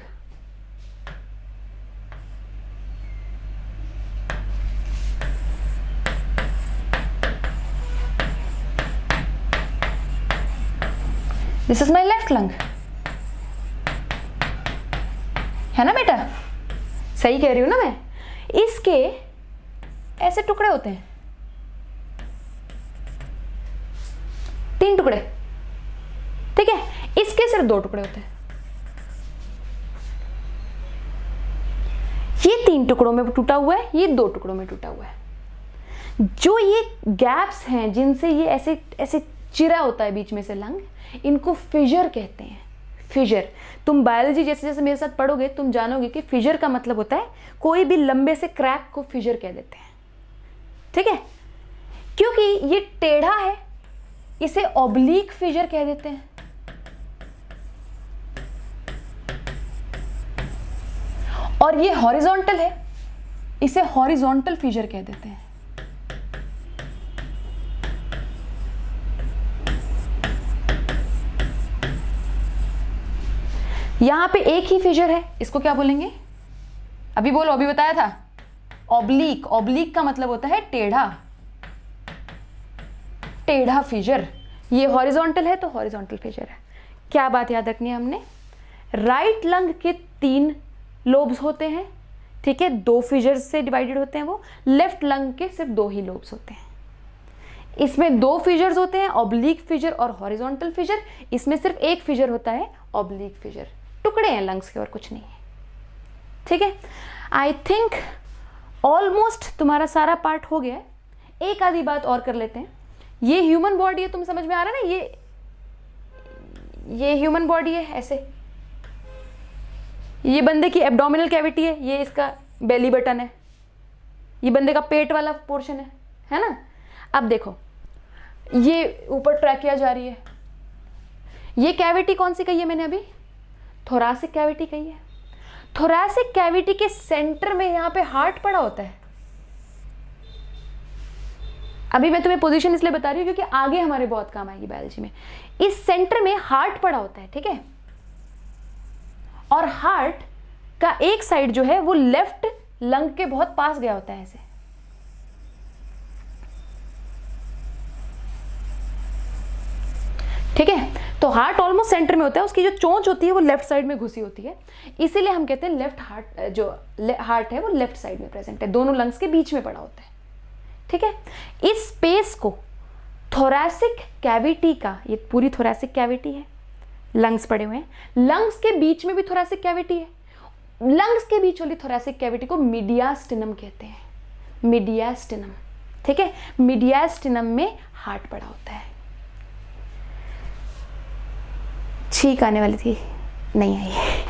This is my left lung, है ना बेटा? सही कह रही हूं ना मैं? इसके ऐसे टुकड़े होते हैं, 3 टुकड़े, ठीक है? इसके सिर्फ 2 टुकड़े होते हैं। ये 3 टुकड़ों में टूटा हुआ है, ये 2 टुकड़ों में टूटा हुआ है। जो ये गैप्स हैं जिनसे ये ऐसे ऐसे चिरा होता है बीच में से लंग, इनको फिजर कहते हैं। फिजर, तुम बायोलॉजी जैसे जैसे मेरे साथ पढ़ोगे तुम जानोगे कि फिजर का मतलब होता है कोई भी लंबे से क्रैक को फिजर कह देते हैं, ठीक है? क्योंकि ये टेढ़ा है इसे ऑब्लिक फिजर कह देते हैं। और ये हॉरिजॉन्टल है, इसे हॉरिजॉन्टल फिजर कह देते हैं। यहां पे एक ही फिजर है, इसको क्या बोलेंगे? अभी बोलो, अभी बताया था ऑब्लिक। ऑब्लिक का मतलब होता है टेढ़ा, टेढ़ा फिजर। ये हॉरिजॉन्टल है तो हॉरिजॉन्टल फिजर है। क्या बात याद रखनी है हमने? राइट लंग के 3 लोब्स होते हैं, ठीक है, 2 फिजर्स से डिवाइडेड होते हैं वो। लेफ्ट लंग के सिर्फ 2 ही लोब्स होते हैं। इसमें 2 फिजर्स होते हैं, ऑब्लिक फिजर और हॉरिजॉन्टल फिजर। इसमें सिर्फ एक फिजर होता है, ऑब्लिक फिजर। टुकड़े हैं लंग्स के और कुछ नहीं है, ठीक है। आई थिंक ऑलमोस्ट तुम्हारा सारा पार्ट हो गया है। एक आधी बात और कर लेते हैं। ये ह्यूमन बॉडी है, तुम समझ में आ रहा है ना? ये ह्यूमन बॉडी है ऐसे। ये बंदे की एब्डोमिनल कैविटी है, ये इसका बेली बटन है, ये बंदे का पेट वाला पोर्शन है ना? अब देखो, ये ऊपर ट्रैकिया जा रही है। ये कैविटी कौन सी कही है मैंने अभी? थोरासिक कैविटी कही है। थोरासिक कैविटी के सेंटर में यहां पे हार्ट पड़ा होता है। अभी मैं तुम्हें पोजीशन इसलिए बता रही हूं क्योंकि आगे हमारे बहुत काम आएगी बायोलॉजी में। इस सेंटर में हार्ट पड़ा होता है, ठीक है। और हार्ट का एक साइड जो है वो लेफ्ट लंग के बहुत पास गया होता है ऐसे, ठीक है। तो हार्ट ऑलमोस्ट सेंटर में होता है, उसकी जो चोंच होती है वो लेफ्ट साइड में घुसी होती है, इसीलिए हम कहते हैं लेफ्ट हार्ट, जो हार्ट है वो लेफ्ट साइड में प्रेजेंट है, दोनों लंग्स के बीच में पड़ा होता है, ठीक है। इस स्पेस को थोरैसिक कैविटी का, ये पूरी थोरैसिक कैविटी है, लंग्स पड़े हुए हैं, लंग्स के बीच में भी थोरैसिक कैविटी है। लंग्स के बीच वाली थोरैसिक कैविटी को मीडियास्टिनम कहते हैं, मीडियास्टिनम, ठीक है। मीडियास्टिनम में हार्ट पड़ा होता है। छींक आने वाली थी, नहीं आई।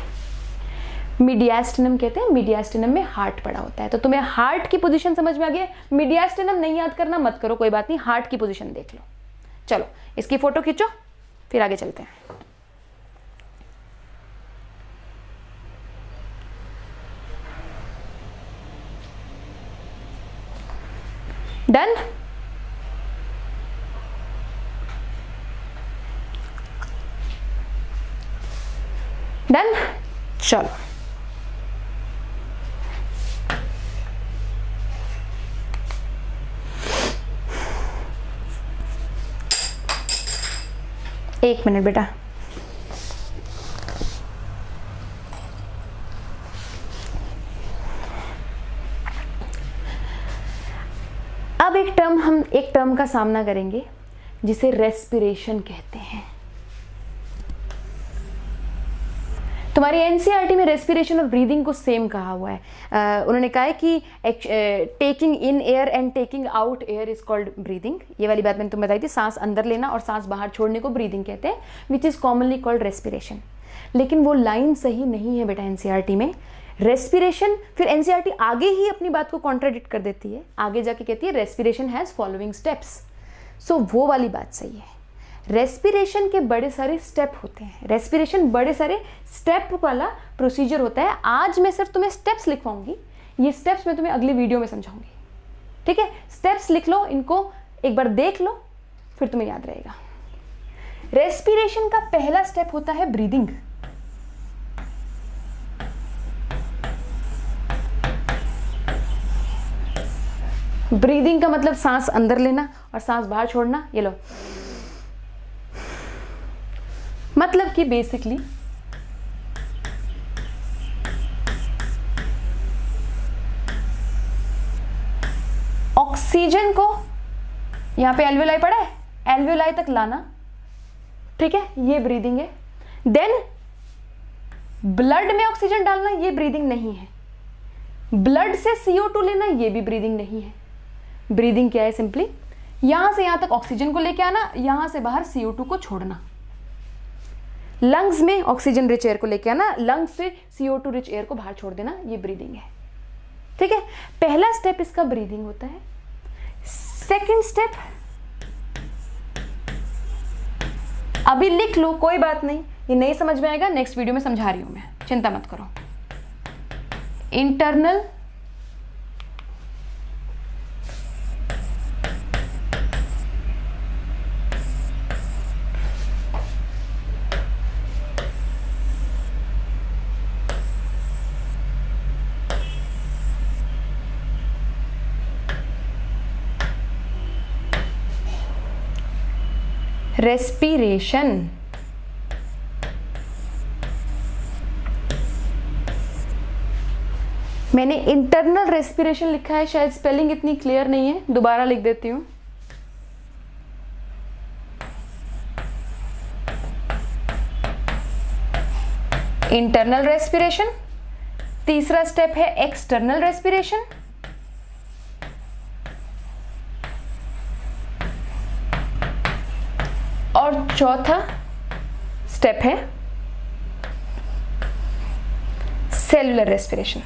मीडियास्टिनम कहते हैं, मीडियास्टिनम में हार्ट पड़ा होता है। तो तुम्हें हार्ट की पोजीशन समझ में आ गई? मीडियास्टिनम नहीं याद करना मत करो, कोई बात नहीं, हार्ट की पोजीशन देख लो। चलो इसकी फोटो खींचो, फिर आगे चलते हैं। डन? डन? चलो एक मिनट बेटा। अब एक टर्म का सामना करेंगे जिसे रेस्पिरेशन कहते हैं। तुम्हारी एनसीईआरटी में रेस्पिरेशन और ब्रीदिंग को सेम कहा हुआ है। उन्होंने कहा है कि taking in air and taking out air is called breathing. ये वाली बात मैंने तुम्हें बताई थी, सांस अंदर लेना और सांस बाहर छोड़ने को ब्रीदिंग कहते हैं, which is commonly called respiration. लेकिन वो लाइन सही नहीं है बेटा एनसीईआरटी में। रेस्पिरेशन, फिर एनसीईआरटी आगे ही अपनी बात को कॉन्ट्राडिक्ट कर देती है, आगे जाके कहती है रेस्पिरेशन हैज फॉलोइंग स्टेप्स। सो वो वाली बात सही है। रेस्पिरेशन के बड़े सारे स्टेप होते हैं, रेस्पिरेशन बड़े सारे स्टेप वाला प्रोसीजर होता है। आज मैं सिर्फ तुम्हें स्टेप्स लिखवाऊंगी, ये स्टेप्स मैं तुम्हें अगली वीडियो में समझाऊंगी, ठीक है। स्टेप्स लिख लो, इनको एक बार देख लो, फिर तुम्हें याद रहेगा। रेस्पिरेशन का पहला स्टेप होता है ब्रीदिंग। ब्रीदिंग का मतलब सांस अंदर लेना और सांस बाहर छोड़ना। ये लो, मतलब कि बेसिकली ऑक्सीजन को यहां पे एल्वियोलाई पड़ा है, एल्वियोलाई तक लाना, ठीक है, ये ब्रीदिंग है। देन ब्लड में ऑक्सीजन डालना, ये ब्रीदिंग नहीं है। ब्लड से CO2 लेना, ये भी ब्रीदिंग नहीं है। ब्रीदिंग क्या है? सिंपली यहां से यहां तक ऑक्सीजन को लेके आना, यहां से बाहर CO2 को छोड़ना। लंग्स में ऑक्सीजन रिच एयर को लेके आना, लंग्स से CO2 रिच एयर को बाहर छोड़ देना, ये ब्रीदिंग है, ठीक है। पहला स्टेप इसका ब्रीदिंग होता है। सेकंड स्टेप अभी लिख लो, कोई बात नहीं, ये नहीं समझ में आएगा, नेक्स्ट वीडियो में समझा रही हूं मैं, चिंता मत करो। इंटरनल रेस्पिरेशन, मैंने इंटरनल रेस्पिरेशन लिखा है, शायद स्पेलिंग इतनी क्लियर नहीं है, दोबारा लिख देती हूं। इंटरनल रेस्पिरेशन, तीसरा स्टेप है एक्सटर्नल रेस्पिरेशन, और चौथा स्टेप है सेलुलर रेस्पिरेशन।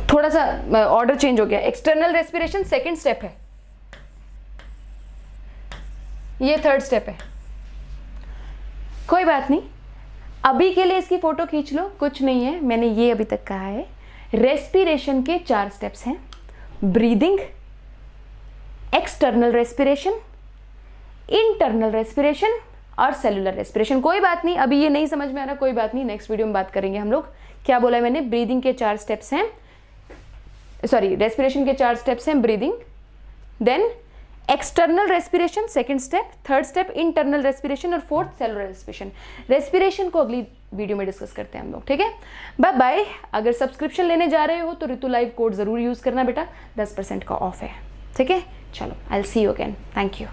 थोड़ा सा ऑर्डर चेंज हो गया, एक्सटर्नल रेस्पिरेशन सेकंड स्टेप है, ये थर्ड स्टेप है, कोई बात नहीं, अभी के लिए इसकी फोटो खींच लो, कुछ नहीं है। मैंने ये अभी तक कहा है, रेस्पिरेशन के 4 स्टेप्स हैं, breathing, external respiration, internal respiration और सेलुलर रेस्पिरेशन। कोई बात नहीं, अभी ये नहीं समझ में आ रहा, कोई बात नहीं, नेक्स्ट वीडियो में बात करेंगे हम लोग। क्या बोला है मैंने, ब्रीदिंग के 4 स्टेप्स हैं, सॉरी रेस्पिरेशन के 4 स्टेप्स हैं, breathing, then external respiration second step, third step internal respiration और फोर्थ सेलुलर रेस्पिरेशन। रेस्पिरेशन को अगली वीडियो में डिस्कस करते हैं हम लोग, ठीक है। Bye bye. अगर सब्सक्रिप्शन लेने जा रहे हो तो ऋतु लाइव कोड जरूर यूज करना बेटा, 10% का ऑफ है, ठीक है। चलो, I will see you again, thank you.